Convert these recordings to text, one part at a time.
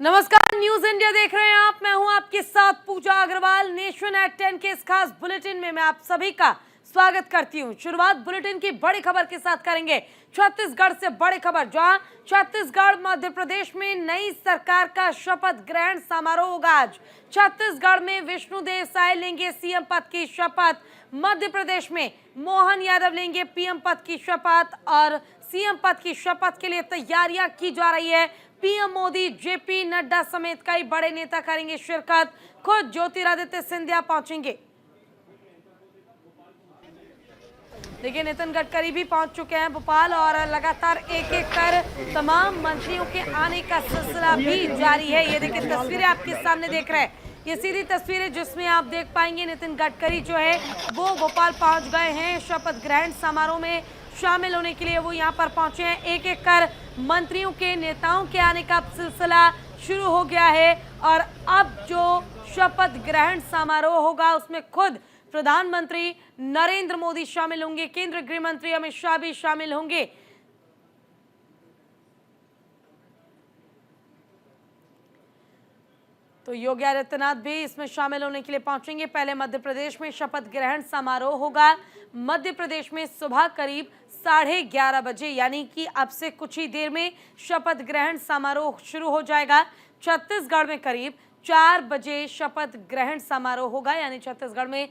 नमस्कार, news India देख रहे हैं आप। मैं हूं आपके साथ पूजा अग्रवाल। नेशन एट 10 के इस खास बुलेटिन में मैं आप सभी का स्वागत करती हूं। शुरुआत बुलेटिन की बड़ी खबर के साथ करेंगे। छत्तीसगढ़ से बड़ी खबर, जहां छत्तीसगढ़ मध्य प्रदेश में नई सरकार का शपथ ग्रहण समारोह होगा आज। छत्तीसगढ़ में विष्णुदेव साय लेंगे सीएम पद की शपथ। मध्य प्रदेश में मोहन यादव लेंगे पीएम पद की शपथ और सीएम पद की शपथ के लिए तैयारियां की जा रही है। पीएम मोदी, जेपी नड्डा समेत कई बड़े नेता करेंगे शिरकत। खुद ज्योतिरादित्य सिंधिया पहुंचेंगे। देखिए, नितिन गडकरी भी पहुंच चुके हैं भोपाल और लगातार एक एक कर तमाम मंत्रियों के आने का सिलसिला भी जारी है। ये देखिए, तस्वीरें आपके सामने देख रहे हैं। ये सीधी तस्वीरें जिसमें आप देख पाएंगे नितिन गडकरी जो है वो भोपाल पहुंच गए हैं। शपथ ग्रहण समारोह में शामिल होने के लिए वो यहाँ पर पहुंचे हैं। एक एक कर मंत्रियों के, नेताओं के आने का सिलसिला शुरू हो गया है और अब जो शपथ ग्रहण समारोह होगा उसमें खुद प्रधानमंत्री नरेंद्र मोदी शामिल होंगे, केंद्रीय गृह मंत्री अमित शाह भी शामिल होंगे। तो योगी आदित्यनाथ भी इसमें शामिल होने के लिए पहुंचेंगे। पहले मध्य प्रदेश में शपथ ग्रहण समारोह होगा। मध्य प्रदेश में सुबह करीब 11:30 बजे, यानी कि अब से कुछ ही देर में शपथ ग्रहण समारोह शुरू हो जाएगा। छत्तीसगढ़ में करीब 4 बजे शपथ ग्रहण समारोह होगा, यानी छत्तीसगढ़ में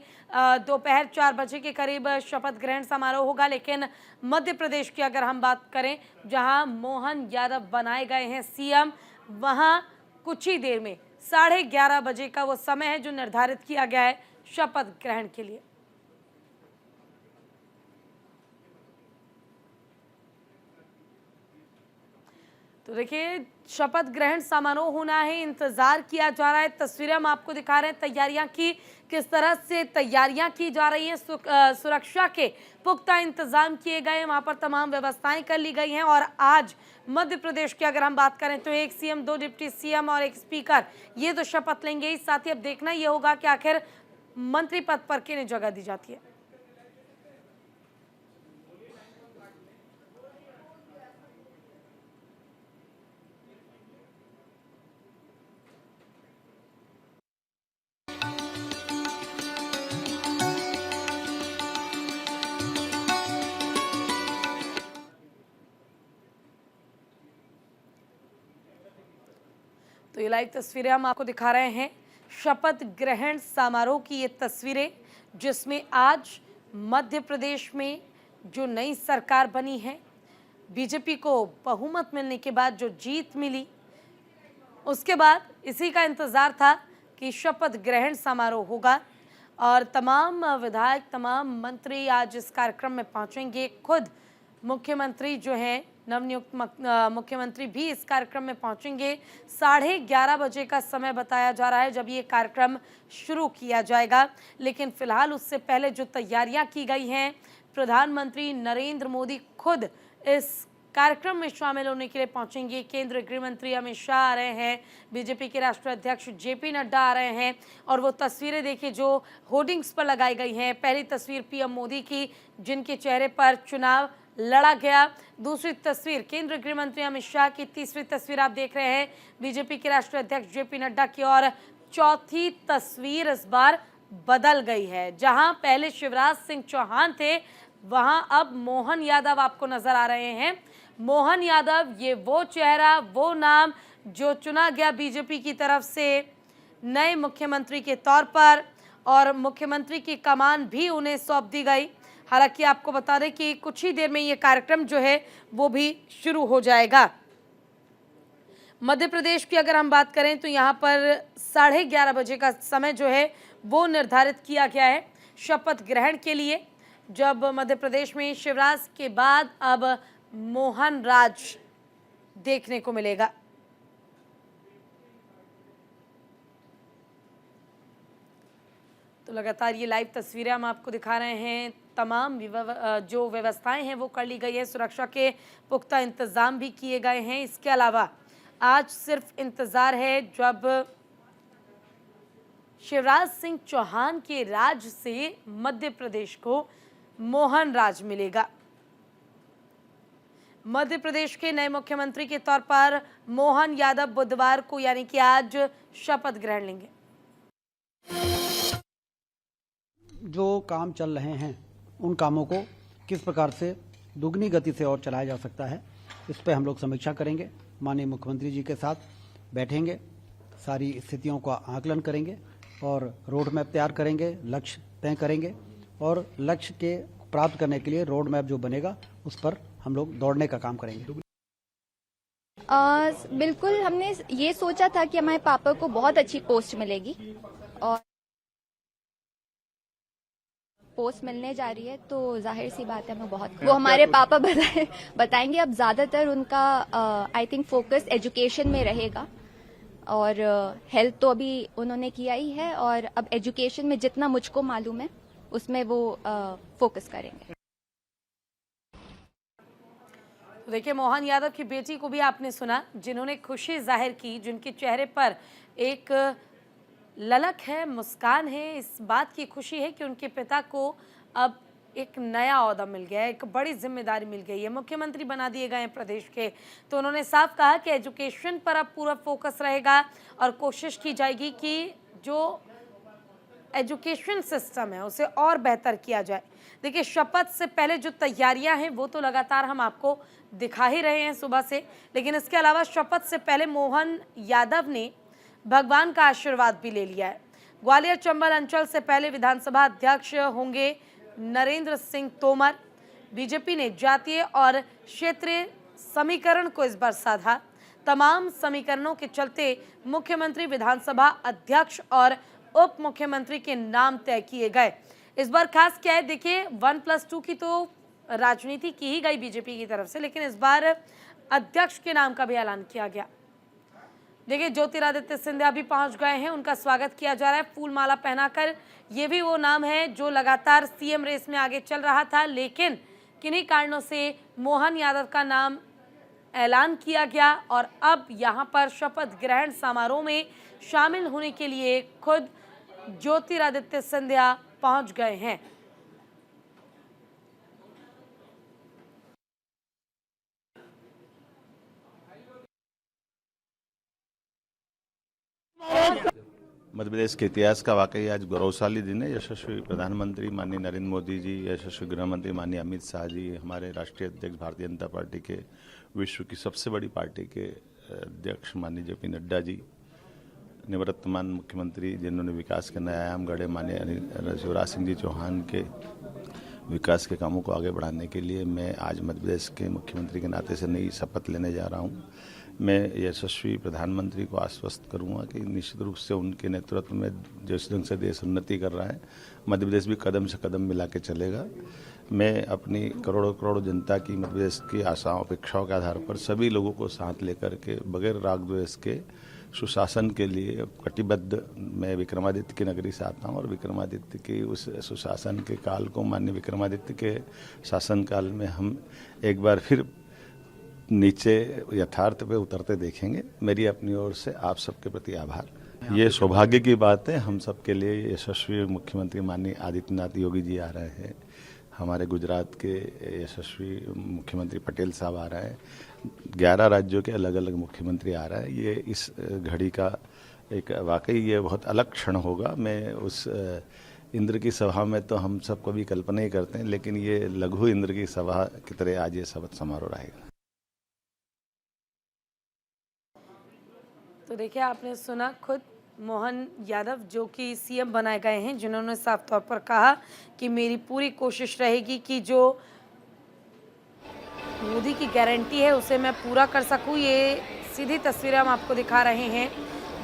दोपहर 4 बजे के करीब शपथ ग्रहण समारोह होगा। लेकिन मध्य प्रदेश की अगर हम बात करें, जहां मोहन यादव बनाए गए हैं सीएम, वहां कुछ ही देर में 11:30 बजे का वो समय है जो निर्धारित किया गया है शपथ ग्रहण के लिए। तो देखिए, शपथ ग्रहण समारोह होना है, इंतजार किया जा रहा है। तस्वीरें हम आपको दिखा रहे हैं तैयारियां की, किस तरह से तैयारियां की जा रही हैं। सुरक्षा के पुख्ता इंतजाम किए गए हैं, वहां पर तमाम व्यवस्थाएं कर ली गई हैं। और आज मध्य प्रदेश की अगर हम बात करें तो एक सीएम, 2 डिप्टी सीएम और एक स्पीकर, ये तो शपथ लेंगे ही। साथ ही अब देखना ये होगा कि आखिर मंत्री पद पर किन्हें जगह दी जाती है। तो ये लाइव तस्वीरें हम आपको दिखा रहे हैं, शपथ ग्रहण समारोह की ये तस्वीरें, जिसमें आज मध्य प्रदेश में जो नई सरकार बनी है, बीजेपी को बहुमत मिलने के बाद जो जीत मिली, उसके बाद इसी का इंतजार था कि शपथ ग्रहण समारोह होगा और तमाम विधायक, तमाम मंत्री आज इस कार्यक्रम में पहुंचेंगे। खुद मुख्यमंत्री जो हैं, नवनियुक्त मुख्यमंत्री भी इस कार्यक्रम में पहुंचेंगे। 11:30 बजे का समय बताया जा रहा है जब ये कार्यक्रम शुरू किया जाएगा। लेकिन फिलहाल उससे पहले जो तैयारियां की गई हैं, प्रधानमंत्री नरेंद्र मोदी खुद इस कार्यक्रम में शामिल होने के लिए पहुंचेंगे। केंद्रीय गृह मंत्री अमित शाह आ रहे हैं, बीजेपी के राष्ट्रीय अध्यक्ष जेपी नड्डा आ रहे हैं। और वो तस्वीरें देखिए जो होर्डिंग्स पर लगाई गई हैं। पहली तस्वीर पीएम मोदी की, जिनके चेहरे पर चुनाव लड़ा गया। दूसरी तस्वीर केंद्रीय गृह मंत्री अमित शाह की। तीसरी तस्वीर आप देख रहे हैं बीजेपी के राष्ट्रीय अध्यक्ष जेपी नड्डा की। और चौथी तस्वीर इस बार बदल गई है, जहां पहले शिवराज सिंह चौहान थे, वहां अब मोहन यादव आपको नजर आ रहे हैं। मोहन यादव, ये वो चेहरा, वो नाम जो चुना गया बीजेपी की तरफ से नए मुख्यमंत्री के तौर पर, और मुख्यमंत्री की कमान भी उन्हें सौंप दी गई। हालांकि आपको बता दें कि कुछ ही देर में ये कार्यक्रम जो है वो भी शुरू हो जाएगा। मध्य प्रदेश की अगर हम बात करें तो यहाँ पर 11:30 बजे का समय जो है वो निर्धारित किया गया है शपथ ग्रहण के लिए, जब मध्य प्रदेश में शिवराज के बाद अब मोहन राज देखने को मिलेगा। तो लगातार ये लाइव तस्वीरें हम आपको दिखा रहे हैं। तमाम जो व्यवस्थाएं हैं वो कर ली गई है, सुरक्षा के पुख्ता इंतजाम भी किए गए हैं। इसके अलावा आज सिर्फ इंतजार है जब शिवराज सिंह चौहान के राज से मध्य प्रदेश को मोहन राज मिलेगा। मध्य प्रदेश के नए मुख्यमंत्री के तौर पर मोहन यादव बुधवार को यानी कि आज शपथ ग्रहण लेंगे। जो काम चल रहे हैं उन कामों को किस प्रकार से दुगनी गति से और चलाया जा सकता है, इस पर हम लोग समीक्षा करेंगे। माननीय मुख्यमंत्री जी के साथ बैठेंगे, सारी स्थितियों का आकलन करेंगे और रोड मैप तैयार करेंगे, लक्ष्य तय करेंगे और लक्ष्य के प्राप्त करने के लिए रोड मैप जो बनेगा उस पर हम लोग दौड़ने का काम करेंगे। बिल्कुल, हमने ये सोचा था कि हमारे पापा को बहुत अच्छी पोस्ट मिलेगी और पोस्ट मिलने जा रही है तो जाहिर सी बात है हमें बहुत वो हमारे पापा बताएंगे। अब ज्यादातर उनका आई थिंक फोकस एजुकेशन में रहेगा और हेल्थ तो अभी उन्होंने किया ही है और अब एजुकेशन में जितना मुझको मालूम है उसमें वो फोकस करेंगे। देखिए, मोहन यादव की बेटी को भी आपने सुना, जिन्होंने खुशी जाहिर की, जिनके चेहरे पर एक ललक है, मुस्कान है, इस बात की खुशी है कि उनके पिता को अब एक नया ओहदा मिल गया है, एक बड़ी जिम्मेदारी मिल गई है, मुख्यमंत्री बना दिए गए हैं प्रदेश के। तो उन्होंने साफ कहा कि एजुकेशन पर अब पूरा फोकस रहेगा और कोशिश की जाएगी कि जो एजुकेशन सिस्टम है उसे और बेहतर किया जाए। देखिए, शपथ से पहले जो तैयारियां हैं वो तो लगातार हम आपको दिखा ही रहे हैं सुबह से, लेकिन इसके अलावा शपथ से पहले मोहन यादव ने भगवान का आशीर्वाद भी ले लिया है। ग्वालियर चंबल अंचल से पहले विधानसभा अध्यक्ष होंगे नरेंद्र सिंह तोमर। बीजेपी ने जातीय और क्षेत्रीय समीकरण को इस बार साधा। तमाम समीकरणों के चलते मुख्यमंत्री, विधानसभा अध्यक्ष और उप मुख्यमंत्री के नाम तय किए गए। इस बार खास क्या है, देखिए 1+2 की तो राजनीति की ही गई बीजेपी की तरफ से, लेकिन इस बार अध्यक्ष के नाम का भी ऐलान किया गया। देखिए, ज्योतिरादित्य सिंधिया भी पहुंच गए हैं, उनका स्वागत किया जा रहा है फूल माला पहनाकर। ये भी वो नाम है जो लगातार सीएम रेस में आगे चल रहा था, लेकिन किन्हीं कारणों से मोहन यादव का नाम ऐलान किया गया और अब यहां पर शपथ ग्रहण समारोह में शामिल होने के लिए खुद ज्योतिरादित्य सिंधिया पहुंच गए हैं। मध्य प्रदेश के इतिहास का वाकई आज गौरवशाली दिन है। यशस्वी प्रधानमंत्री माननीय नरेंद्र मोदी जी, यशस्वी गृह मंत्री माननीय अमित शाह जी, हमारे राष्ट्रीय अध्यक्ष भारतीय जनता पार्टी के विश्व की सबसे बड़ी पार्टी के अध्यक्ष माननीय जेपी नड्डा जी, निवर्तमान मुख्यमंत्री जिन्होंने विकास के नए आयाम गढ़े माननीय शिवराज सिंह जी चौहान के विकास के कामों को आगे बढ़ाने के लिए मैं आज मध्य प्रदेश के मुख्यमंत्री के नाते से नई शपथ लेने जा रहा हूँ। मैं यशस्वी प्रधानमंत्री को आश्वस्त करूंगा कि निश्चित रूप से उनके नेतृत्व में जिस ढंग से देश उन्नति कर रहा है, मध्य प्रदेश भी कदम से कदम मिला के चलेगा। मैं अपनी करोड़ों करोड़ों जनता की, मध्य प्रदेश की आशाओं अपेक्षाओं के आधार पर सभी लोगों को साथ लेकर के बगैर राग द्वेष के सुशासन के लिए कटिबद्ध मैं विक्रमादित्य की नगरी से आता हूँ और विक्रमादित्य के उस सुशासन के काल को, माननीय विक्रमादित्य के शासनकाल में हम एक बार फिर नीचे यथार्थ पे उतरते देखेंगे। मेरी अपनी ओर से आप सबके प्रति आभार। ये सौभाग्य की बात है हम सबके लिए। यशस्वी मुख्यमंत्री माननीय आदित्यनाथ योगी जी आ रहे हैं, हमारे गुजरात के यशस्वी मुख्यमंत्री पटेल साहब आ रहे हैं, 11 राज्यों के अलग अलग मुख्यमंत्री आ रहा है। ये इस घड़ी का एक वाकई ये बहुत अलग क्षण होगा। मैं उस इंद्र की सभा में तो हम सब कभी कल्पना ही करते हैं, लेकिन ये लघु इंद्र की सभा की तरह आज ये शपथ समारोह रहेगा। तो देखिए, आपने सुना खुद मोहन यादव जो कि सीएम बनाए गए हैं, जिन्होंने साफ तौर पर कहा कि मेरी पूरी कोशिश रहेगी कि जो मोदी की गारंटी है उसे मैं पूरा कर सकूं। ये सीधी तस्वीरें हम आपको दिखा रहे हैं,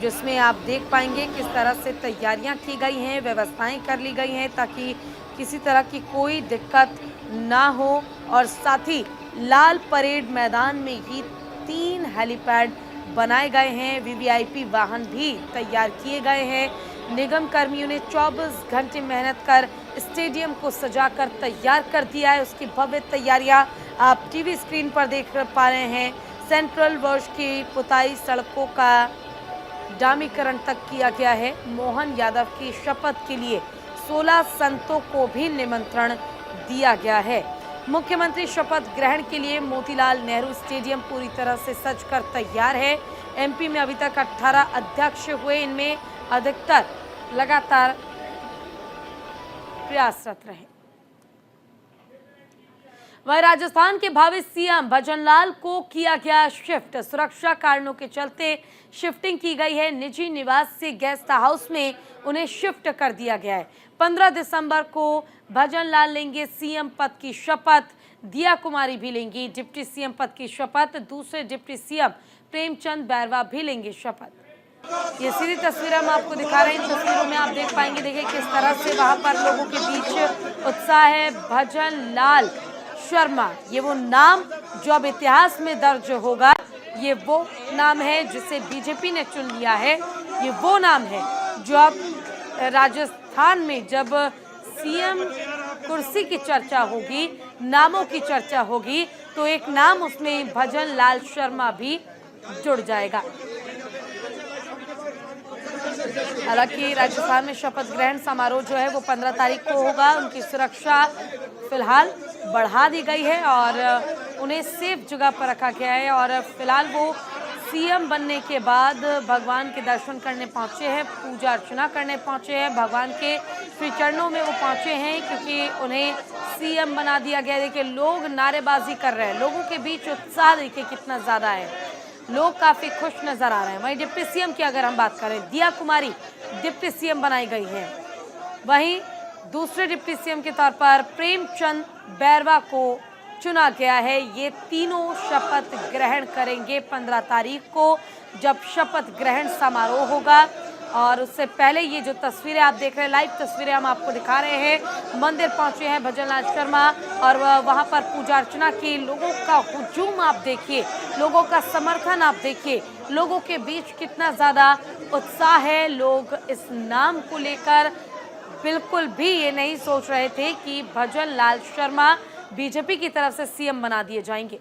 जिसमें आप देख पाएंगे किस तरह से तैयारियां की गई हैं, व्यवस्थाएं कर ली गई हैं ताकि किसी तरह की कोई दिक्कत ना हो। और साथ ही लाल परेड मैदान में ही 3 हेलीपैड बनाए गए हैं, वीवीआईपी वाहन भी तैयार किए गए हैं। निगम कर्मियों ने 24 घंटे मेहनत कर स्टेडियम को सजाकर तैयार कर दिया है। उसकी भव्य तैयारियां आप टीवी स्क्रीन पर देख पा रहे हैं। सेंट्रल वर्ष की पुताई, सड़कों का डामीकरण तक किया गया है। मोहन यादव की शपथ के लिए 16 संतों को भी निमंत्रण दिया गया है। मुख्यमंत्री शपथ ग्रहण के लिए मोतीलाल नेहरू स्टेडियम पूरी तरह से सजकर तैयार है। एमपी में अभी तक 18 अध्यक्ष हुए, इनमें अधिकतर लगातार प्रयासरत रहे। वहीं राजस्थान के भावी सीएम भजनलाल को किया गया शिफ्ट। सुरक्षा कारणों के चलते शिफ्टिंग की गई है। निजी निवास से गेस्ट हाउस में उन्हें शिफ्ट कर दिया गया है। 15 दिसंबर को भजनलाल लेंगे सीएम पद की शपथ। दिया कुमारी भी लेंगी डिप्टी सीएम पद की शपथ। दूसरे डिप्टी सीएम प्रेमचंद बैरवा भी लेंगे शपथ। ये सीधी तस्वीर हम आपको दिखा रहे हैं। इन तस्वीरों में आप देख पाएंगे, देखिए किस तरह से वहां पर लोगों के बीच उत्साह है। भजनलाल शर्मा, ये वो नाम जो अब इतिहास में दर्ज होगा। ये वो नाम है जिसे बीजेपी ने चुन लिया है। ये वो नाम है जो अब राजस्थान में जब सीएम कुर्सी की चर्चा होगी, नामों की चर्चा होगी, तो एक नाम उसमें भजनलाल शर्मा भी जुड़ जाएगा। हालांकि राजस्थान में शपथ ग्रहण समारोह जो है वो 15 तारीख को होगा। उनकी सुरक्षा फिलहाल बढ़ा दी गई है और उन्हें सेफ जगह पर रखा गया है। और फिलहाल वो सीएम बनने के बाद भगवान के दर्शन करने पहुंचे हैं, पूजा अर्चना करने पहुंचे हैं, भगवान के श्री चरणों में वो पहुंचे हैं क्योंकि उन्हें सीएम बना दिया गया। देखिए लोग नारेबाजी कर रहे हैं, लोगों के बीच उत्साह देखिए कितना ज़्यादा है, लोग काफ़ी खुश नज़र आ रहे हैं। वहीं डिप्टी सीएम की अगर हम बात करें, दिया कुमारी डिप्टी सीएम बनाई गई है। वहीं दूसरे डिप्टी सीएम के तौर पर प्रेमचंद बैरवा को चुना गया है। ये तीनों शपथ ग्रहण करेंगे 15 तारीख को, जब शपथ ग्रहण समारोह होगा। और उससे पहले ये जो तस्वीरें आप देख रहे हैं, लाइव तस्वीरें हम आपको दिखा रहे हैं। मंदिर पहुंचे हैं भजनलाल शर्मा और वहां पर पूजा अर्चना की। लोगों का हुजूम आप देखिए, लोगों का समर्थन आप देखिए, लोगों के बीच कितना ज़्यादा उत्साह है। लोग इस नाम को लेकर बिल्कुल भी ये नहीं सोच रहे थे कि भजनलाल शर्मा बीजेपी की तरफ से सीएम बना दिए जाएंगे।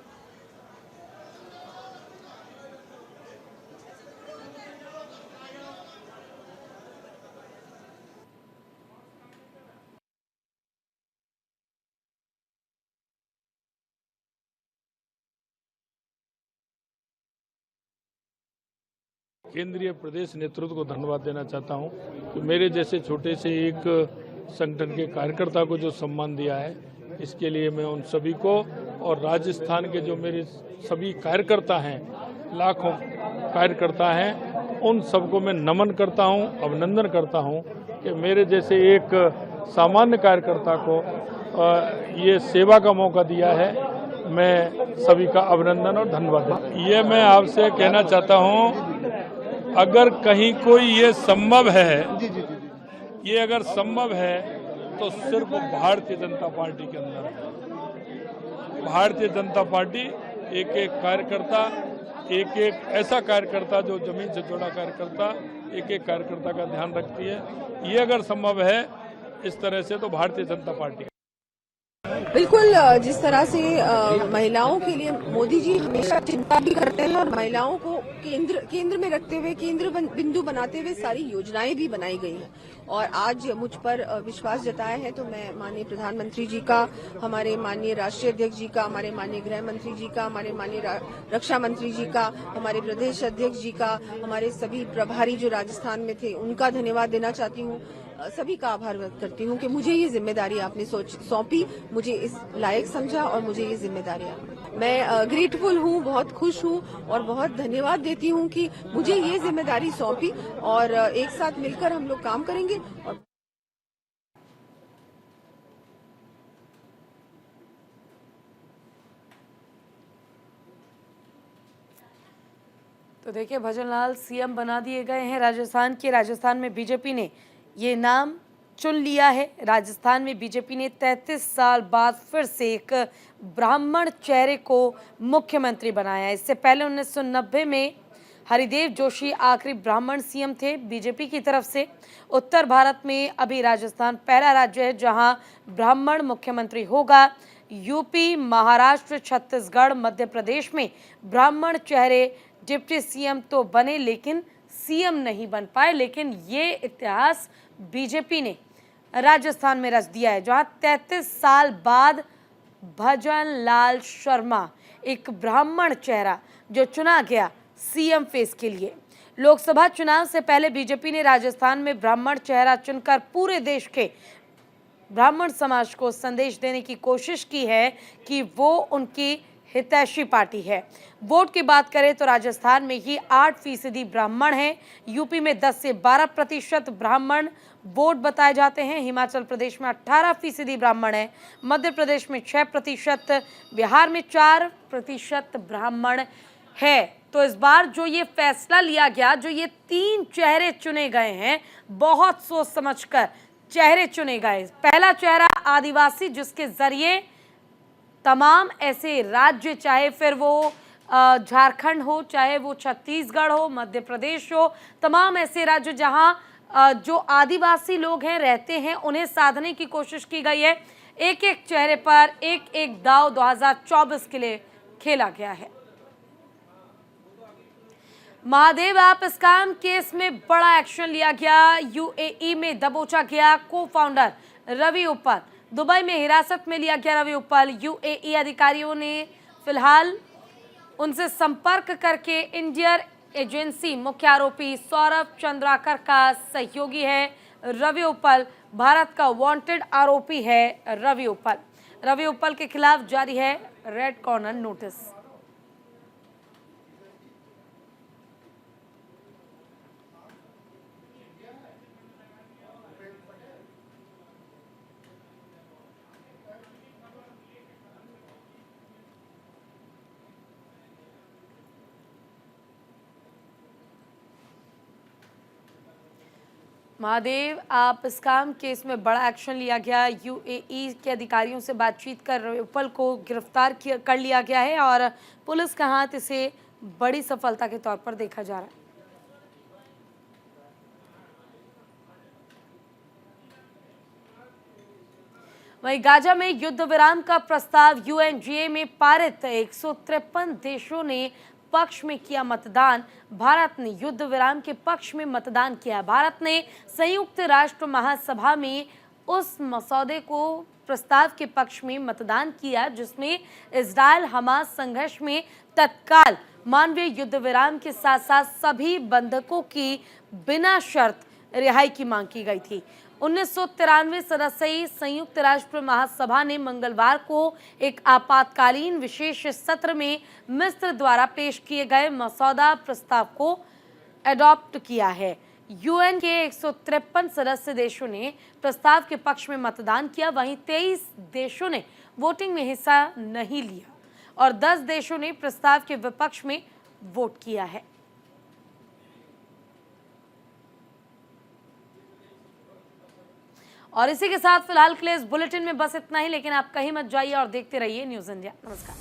केंद्रीय प्रदेश नेतृत्व को धन्यवाद देना चाहता हूं कि मेरे जैसे छोटे से एक संगठन के कार्यकर्ता को जो सम्मान दिया है, इसके लिए मैं उन सभी को और राजस्थान के जो मेरे सभी कार्यकर्ता हैं, लाखों कार्यकर्ता हैं, उन सबको मैं नमन करता हूं, अभिनंदन करता हूं कि मेरे जैसे एक सामान्य कार्यकर्ता को ये सेवा का मौका दिया है। मैं सभी का अभिनंदन और धन्यवाद देता हूं। ये मैं आपसे कहना चाहता हूं, अगर कहीं कोई ये संभव है, ये अगर संभव है तो सिर्फ भारतीय जनता पार्टी के अंदर है। भारतीय जनता पार्टी एक एक कार्यकर्ता, एक एक ऐसा कार्यकर्ता जो जमीन से जुड़ा कार्यकर्ता, एक एक कार्यकर्ता का ध्यान रखती है। ये अगर संभव है इस तरह से, तो भारतीय जनता पार्टी। बिल्कुल, जिस तरह से महिलाओं के लिए मोदी जी हमेशा चिंता भी करते हैं और महिलाओं को केंद्र में रखते हुए, केंद्र बिंदु बनाते हुए सारी योजनाएं भी बनाई गई हैं। और आज मुझ पर विश्वास जताया है तो मैं माननीय प्रधानमंत्री जी का, हमारे माननीय राष्ट्रीय अध्यक्ष जी का, हमारे माननीय गृह मंत्री जी का, हमारे माननीय रक्षा मंत्री जी का, हमारे प्रदेश अध्यक्ष जी का, हमारे सभी प्रभारी जो राजस्थान में थे उनका धन्यवाद देना चाहती हूँ। सभी का आभार व्यक्त करती हूँ कि मुझे ये जिम्मेदारी आपने सौंपी, मुझे इस लायक समझा और मुझे ये जिम्मेदारियां, मैं ग्रेटफुल हूँ, बहुत खुश हूँ और बहुत धन्यवाद देती हूँ कि मुझे ये जिम्मेदारी सौंपी और एक साथ मिलकर हम लोग काम करेंगे। और तो देखिए भजनलाल सीएम बना दिए गए हैं राजस्थान के। राजस्थान में बीजेपी ने ये नाम चुन लिया है। राजस्थान में बीजेपी ने 33 साल बाद फिर से एक ब्राह्मण चेहरे को मुख्यमंत्री बनाया। इससे पहले 1990 में हरिदेव जोशी आखिरी ब्राह्मण सीएम थे बीजेपी की तरफ से। उत्तर भारत में अभी राजस्थान पहला राज्य है जहां ब्राह्मण मुख्यमंत्री होगा। यूपी, महाराष्ट्र, छत्तीसगढ़, मध्य प्रदेश में ब्राह्मण चेहरे डिप्टी सीएम तो बने लेकिन सीएम नहीं बन पाए। लेकिन ये इतिहास बीजेपी ने राजस्थान में रच दिया है, जहां 33 साल बाद भजन लाल शर्मा, एक ब्राह्मण चेहरा जो चुना गया सीएम फेस के लिए। लोकसभा चुनाव से पहले बीजेपी ने राजस्थान में ब्राह्मण चेहरा चुनकर पूरे देश के ब्राह्मण समाज को संदेश देने की कोशिश की है कि वो उनकी हितैषी पार्टी है। वोट की बात करें तो राजस्थान में ही 8% ब्राह्मण हैं, यूपी में 10 से 12% ब्राह्मण वोट बताए जाते हैं, हिमाचल प्रदेश में 18% ब्राह्मण है, मध्य प्रदेश में 6%, बिहार में 4% ब्राह्मण है। तो इस बार जो ये फैसला लिया गया, जो ये 3 चेहरे चुने गए हैं, बहुत सोच समझकर चेहरे चुने गए। पहला चेहरा आदिवासी, जिसके जरिए तमाम ऐसे राज्य, चाहे फिर वो झारखंड हो, चाहे वो छत्तीसगढ़ हो, मध्य प्रदेश हो, तमाम ऐसे राज्य जहां जो आदिवासी लोग हैं रहते हैं, उन्हें साधने की कोशिश की गई है। एक एक चेहरे पर एक एक दांव 2024 के लिए खेला गया है। महादेव ऐप स्कैम केस में बड़ा एक्शन लिया गया। यूएई में दबोचा गया को-फाउंडर रवि उप्पल। दुबई में हिरासत में लिया गया रवि उप्पल। यूएई अधिकारियों ने फिलहाल उनसे संपर्क करके इंडियन एजेंसी मुख्य आरोपी सौरभ चंद्राकर का सहयोगी है रवि उप्पल, भारत का वांटेड आरोपी है रवि उप्पल। रवि उप्पल के खिलाफ जारी है red corner notice. Mahadev app scam case में बड़ा एक्शन लिया गया। यूएई के अधिकारियों से बातचीत कर रवि उप्पल को गिरफ्तार कर लिया गया है और पुलिस का हाथ इसे बड़ी सफलता के तौर पर देखा जा रहा है। वहीं गाजा में युद्ध विराम का प्रस्ताव यूएनजीए में पारित। 153 देशों ने पक्ष में किया मतदान। भारत ने युद्ध विराम के पक्ष में मतदान किया। भारत ने संयुक्त राष्ट्र महासभा में उस मसौदे को प्रस्ताव के पक्ष में मतदान किया जिसमें इजरायल हमास संघर्ष में तत्काल मानवीय युद्ध विराम के साथ साथ सभी बंधकों की बिना शर्त रिहाई की मांग की गई थी। 1993 सदस्यीय संयुक्त राष्ट्र महासभा ने मंगलवार को एक आपातकालीन विशेष सत्र में मिस्र द्वारा पेश किए गए मसौदा प्रस्ताव को अडॉप्ट किया है। यूएन के 153 सदस्य देशों ने प्रस्ताव के पक्ष में मतदान किया, वहीं 23 देशों ने वोटिंग में हिस्सा नहीं लिया और 10 देशों ने प्रस्ताव के विपक्ष में वोट किया है। और इसी के साथ फिलहाल के लिए इस बुलेटिन में बस इतना ही, लेकिन आप कहीं मत जाइए और देखते रहिए न्यूज़ इंडिया। नमस्कार।